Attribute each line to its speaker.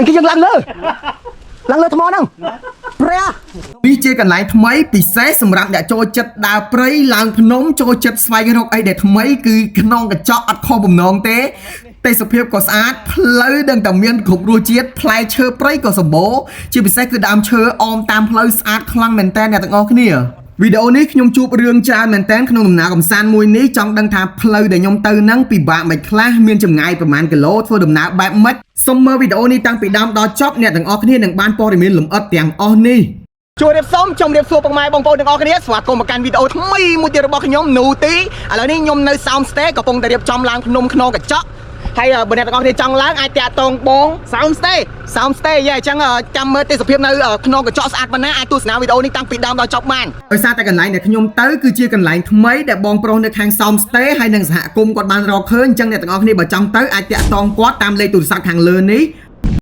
Speaker 1: cái dân lăng lơ thầm nâng pre đi chơi cần lại thầm mấy bị xé sầm rạp đã cho chật đào prey làng phnom cho chật xoay cái rọc ấy để thầm mấy cứ non cái chọ kho bùm non té tay sập hiệp có sát lấy đằng tầm miên cục đua chiết play chơi prey có sầm bố chỉ bị xé cứ đam chơi om tam play sát khăng mền tên này tặng ngon cái nè videoนี้ខ្ញុំជួបរឿងច្រើនមែនតើក្នុងដំណើរកំសាន្តមួយនេះចង់ដឹងថាផ្លូវដែលខ្ញុំទៅហ្នឹងពិបាកមិនខ្លះមានចម្ងាយប្រហែលគីឡូធ្វើដំណើរបែបម៉េចសូមមើលវីដេអូនេះតាំងពីដើមដល់ចប់អ្នកទាំងអស់គ្នានឹងបានព័ត៌មានលម្អិតទាំងអស់នេះជួយរៀបចំជម្រាបសួរពុកម៉ែបងប្អូនទាំងអស់គ្នាស្វាគមន៍មកកាន់វីដេអូថ្មីមួយទៀតរបស់ខ្ញុំនូទីឥឡូវនេះខ្ញុំនៅ Sound Stay កំពុងតែរៀបចំឡើងភ្នំខ្នងកញ្ចក់ហើយបើអ្នកទាំងអស់គ្នាចង់ឡើងអាចតាក់ទងបង Sound Stay យ៉ាអញ្ចឹងចាំមើលទេសភាពនៅក្នុងកញ្ចក់ស្អាតប៉ុណ្ណាអាចទស្សនាវីដេអូនេះតាំងពីដើមដល់ចប់បានដោយសារតែកន្លែងដែលខ្ញុំទៅគឺជាកន្លែងថ្មីដែលបងប្រុសនៅខាង Sound Stay ហើយនឹងសហគមន៍គាត់បានរកឃើញអញ្ចឹងអ្នកទាំងអស់គ្នាបើចង់ទៅអាចតាក់ទងគាត់តាមលេខទូរស័ព្ទខាងលើនេះ